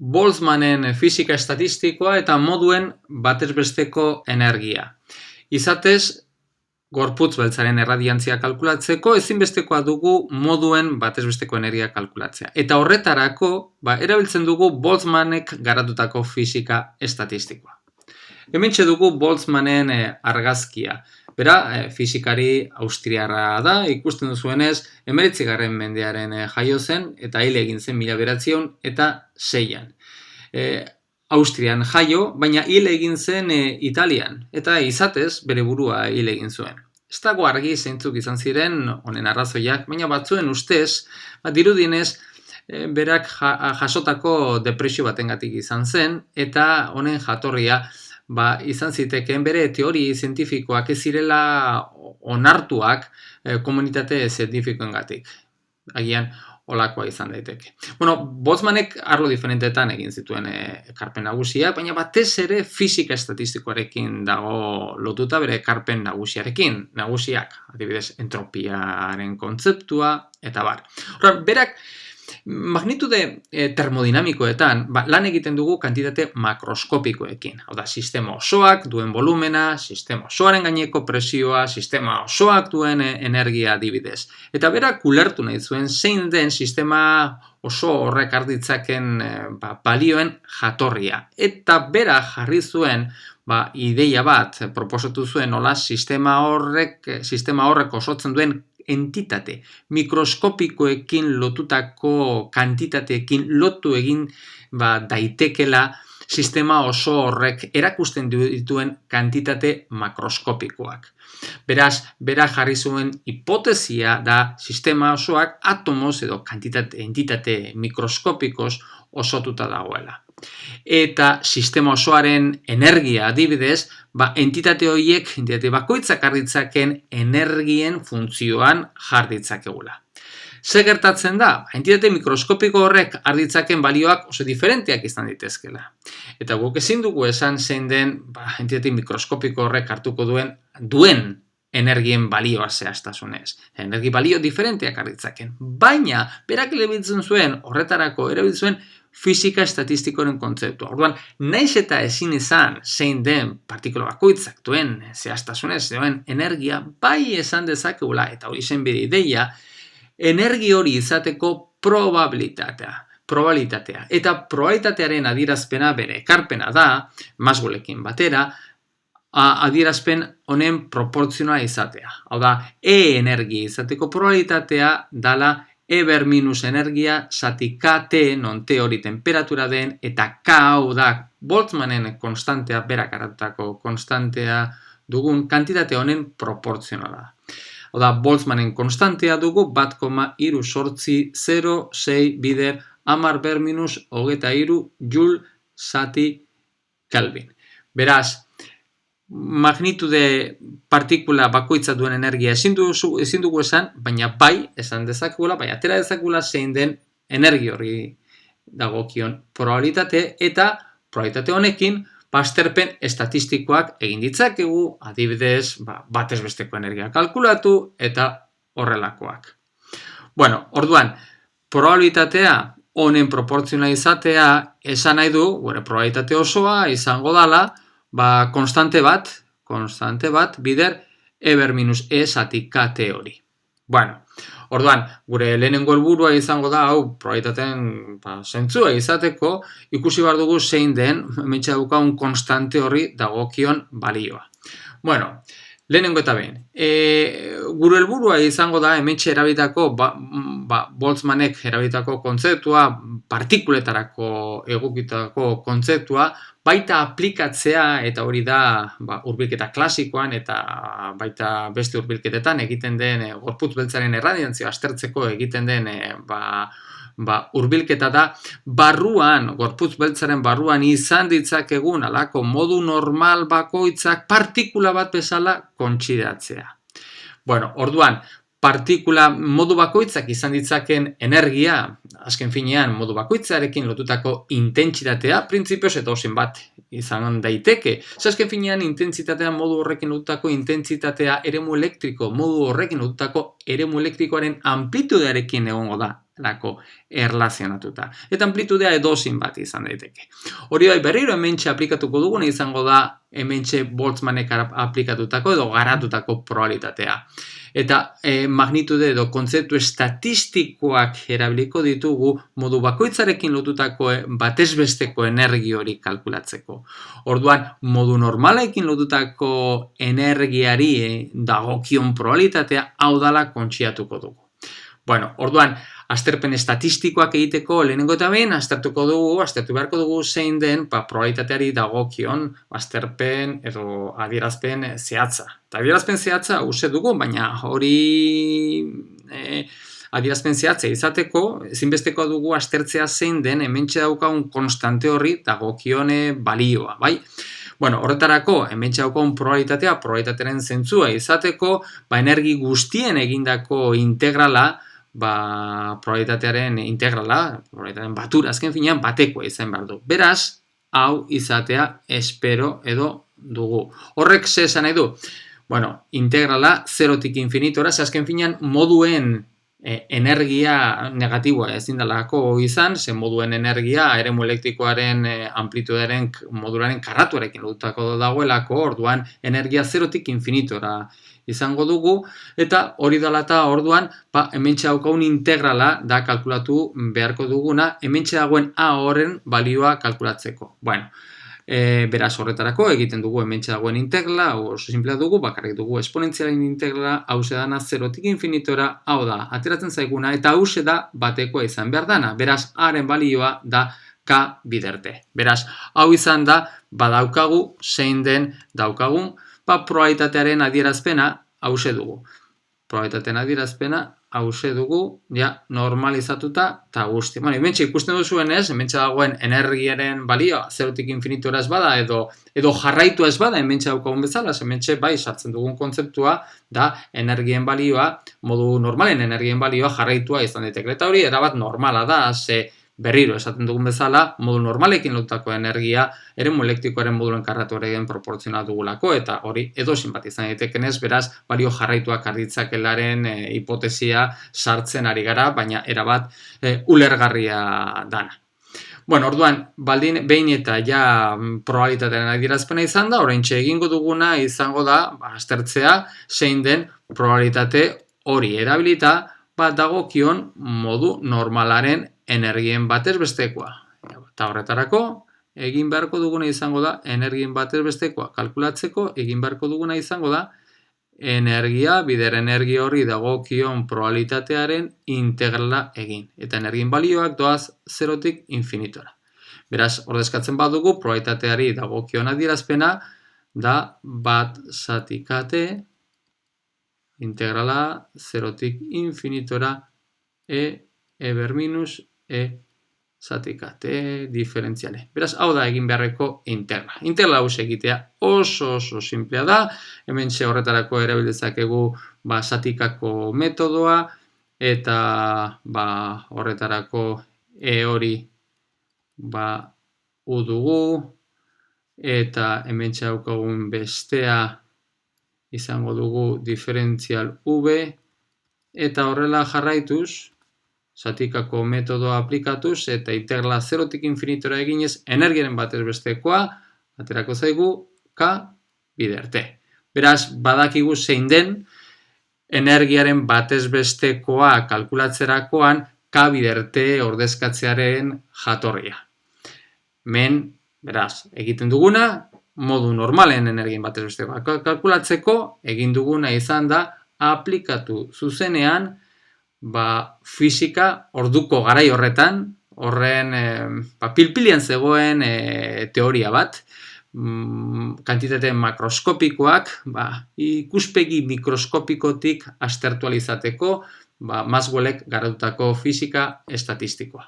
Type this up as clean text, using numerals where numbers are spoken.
Boltzmannen fisika estatistikoa eta moduen batez besteko energia. Izatez, gorputz beltzaren erradiantzia kalkulatzeko ezinbestekoa dugu moduen batez besteko energia kalkulatzea. Eta horretarako, erabiltzen dugu Boltzmannek garatutako fisika estatistikoa. Hementxe dugu Boltzmannen argazkia. Bera, fisikari austriarra da, ikusten duzuenez, 19. mendearen jaio zen, eta hil egin zen 1906an. Austrian jaio, baina hil egin zen Italian, eta izatez bere burua hil egin zuen. Ez dago argi zeintzuk izan ziren honen arrazoiak, baina batzuen ustez, dirudienez, berak jasotako depresio batengatik izan zen, eta honen jatorria izan zitekeen bere teori zientifikoak ez zirela onartuak komunitate zientifikoengatik. Agian holakoa izan daiteke. Boltzmannek arlo diferentetan egin zituen ekarpen nagusia, baina batez ere fisika estatistikoarekin dago lotuta bere ekarpen nagusiak, adibidez entropiaren kontzeptua, eta bar. Berak, magnitude termodinamikoetan lan egiten dugu kantitate makroskopikoekin. Hau da, sistema osoak duen volumena, sistema osoaren gaineko presioa, sistema osoak duen energia adibidez. Eta berak ulertu nahi zuen zein den sistema oso horrek arditzaken balioen jatorria. Eta bera jarri zuen ideia bat proposatu zuen nola sistema horrek osotzen duen entitate, mikroskopikoekin lotutako kantitateekin lotu egin daitekela sistema oso horrek erakusten dituen kantitate makroskopikoak. Beraz, bera jarri zuen hipotesia da sistema osoak atomoz edo entitate mikroskopikoz osotuta dagoela. Eta sistema osoaren energia adibidez, entitate horiek, entitate bakoitzak arditzaken energien funtzioan jarditzakegula. Ze gertatzen da? Entitate mikroskopiko horrek arditzaken balioak oso diferenteak izan ditezkela. Eta guk ezin dugu esan zein den entitate mikroskopiko horrek hartuko duen energien balioa zehaztasunez. Energi balio diferenteak arditzaken. Baina, berak horretarako erabiltzen zuen fisika estatistikoren kontzeptua. Orduan, naiz eta ezin izan zein den partikula bakoitzak duen zehaztasunez duen energia, bai esan dezakegula, eta hori zen bere ideia, energi hori izateko probabilitatea. Eta probabilitatearen adierazpena bere ekarpena da, Maxwellekin batera, adierazpen honen proportzionala izatea. Hau da, energia izateko probabilitatea dala ber minus energia zati KT, non T hori temperatura den, eta K hau da Boltzmannen konstantea, berak garatutako konstantea dugun kantitate honen proportzionala. Hau da, Boltzmannen konstantea dugu 1,3806 bider 10 ber minus 23 joule zati Kelvin. Beraz, magnitude partikula bakoitza duen energia ezin dugu esan, baina bai esan dezakegula, bai atera dezakegula zein den energia hori dagokion probabilitate, eta probabilitate honekin azterpen estatistikoak egin ditzakegu, adibidez, batez besteko energia kalkulatu eta horrelakoak. Orduan, probabilitatea honen proportzionala izatea esan nahi du, gure probabilitate osoa izango dala, konstante bat bider ber minus zati KT hori. Orduan, gure lehenengo helburua izango da, probabilitateen zentzua izateko, ikusi behar dugu zein den, hementxe daukagun konstante horri dagokion balioa. Lehenengo eta behin. Gure helburua izango da, hementxe erabilitako, Boltzmannek erabilitako kontzeptua, partikuletarako egokitako kontzeptua, baita aplikatzea, eta hori da hurbilketa klasikoan, eta baita beste hurbilketetan egiten den gorputz beltzaren erradiantzia aztertzeko egiten den hurbilketa da, gorputz beltzaren barruan izan ditzakegun alako modu normal bakoitzak partikula bat bezala kontsideratzea. Orduan, partikula modu bakoitzak izan ditzaken energia, azken finean modu bakoitzarekin lotutako intentsitatea printzipioz edozein bat izan daiteke. Azken finean intentsitatea modu horrekin lotutako intentsitatea eremu elektriko, modu horrekin lotutako eremu elektrikoaren amplitudearekin egongo da lako erlazionatuta. Eta amplitudea edozein bat izan daiteke. Hori bai berriro hementxe aplikatuko duguna izango da hementxe Boltzmannek aplikatutako edo garatutako probabilitatea. Eta magnitude edo kontzeptu estatistikoak erabiliko ditugu modu bakoitzarekin lotutako batezbesteko energia hori kalkulatzeko. Orduan, modu normalekin lotutako energiari dagokion probabilitatea hau dala kontxiatuko dugu. Bueno, orduan, azterpen estatistikoak egiteko lehenengo eta behin, aztertu beharko dugu zein den probabilitateari dagokion azterpen edo adierazpen zehatza. Eta adierazpen zehatza uste dugu, baina hori adierazpen zehatza izateko, ezinbesteko dugu aztertzea zein den hementxe daukagun konstante horri dagokione balioa, bai? Bueno, horretarako, hementxe daukagun probabilitatearen zentzua izateko, energi guztien egindako integrala, probabilitatearen integrala, probabilitatearen batura, azken finean batekoa izan behar du. Beraz, hau izatea espero edo dugu. Horrek ze esan nahi du? Bueno, integrala zerotik infinitora, azken finean moduen energia negatiboa ezin delako izan, ze moduen energia eremu elektrikoaren amplitudearen modularen karratuarekin lotutako dagoelako, orduan energia zerotik infinitora izango dugu, eta hori dela eta orduan, hementxe daukagun integrala da kalkulatu beharko duguna, hementxe dagoen A horren balioa kalkulatzeko. Bueno, beraz horretarako egiten dugu hementxe dagoen integrala, oso simplea dugu, bakarrik dugu esponentzialen integrala, hau da zerotik infinitora, hau da, ateratzen zaiguna, eta hau da batekoa izan behar dana. Beraz, A-ren balioa da K biderte. Beraz, hau izan da, badaukagu, zein den daukagun, probabilitatearen adierazpena hause dugu. Probabilitatearen adierazpena hause dugu, ja, normalizatuta eta guzti. Bueno, hementxe ikusten duzuen ez, hementxe dagoen energiaren balioa, zerotik infinitora ez bada, edo jarraitua ez bada, hementxe daukagun bezala, hementxe bai sartzen dugun kontzeptua da energien balioa, modu normalen energien balioa jarraitua izan daiteke. Eta hori erabat normala da, ze berriro esaten dugun bezala, modu normalekin lotutako energia eremu elektrikoaren modulen karratuaren proportzional dugulako, eta hori edozein bat izan daitekenez, beraz, balio jarraituak arditzakelaren hipotesia sartzen ari gara, baina erabat ulergarria dana. Bueno, orduan, behin eta ja probabilitatearen adierazpena izan da, oraintxe egingo duguna izango da, aztertzea, zein den probabilitate hori erabilita, dagokion modu normalaren energien batez bestekoa. Eta horretarako, egin beharko duguna izango da, energien batez bestekoa kalkulatzeko, egin beharko duguna izango da, energia, bider energia horri dagokion probabilitatearen integrala egin. Eta energien balioak doaz zerotik infinitora. Beraz, ordezkatzen badugu, probabilitateari dagokion adierazpena, da bat zatikate, integrala zerotik infinitora ber minus zatikate diferentziale. Beraz, hau da egin beharreko integrala. Integrala hau egitea oso simplea da. Hementxe horretarako erabiltzakegu zatikako metodoa eta horretarako hori u dugu eta hementxe daukagun bestea izango dugu diferentzial v, eta horrela jarraituz, zatikako metodoa aplikatuz, eta integrala zerotik infinitora eginez, energiaren batez bestekoa, aterako zaigu, K biderte. Beraz, badakigu zein den, energiaren batez bestekoa kalkulatzerakoan, K biderte ordezkatzearen jatorria. Beraz, egiten duguna, modu normalen energien batez bestekoa kalkulatzeko, egin duguna izan da, aplikatu zuzenean, fisika orduko garai horretan, horren pilpilian zegoen teoria bat, kantitate makroskopikoak, ikuspegi mikroskopikotik aztertu ahal izateko, Maxwellek garatutako fisika estatistikoa.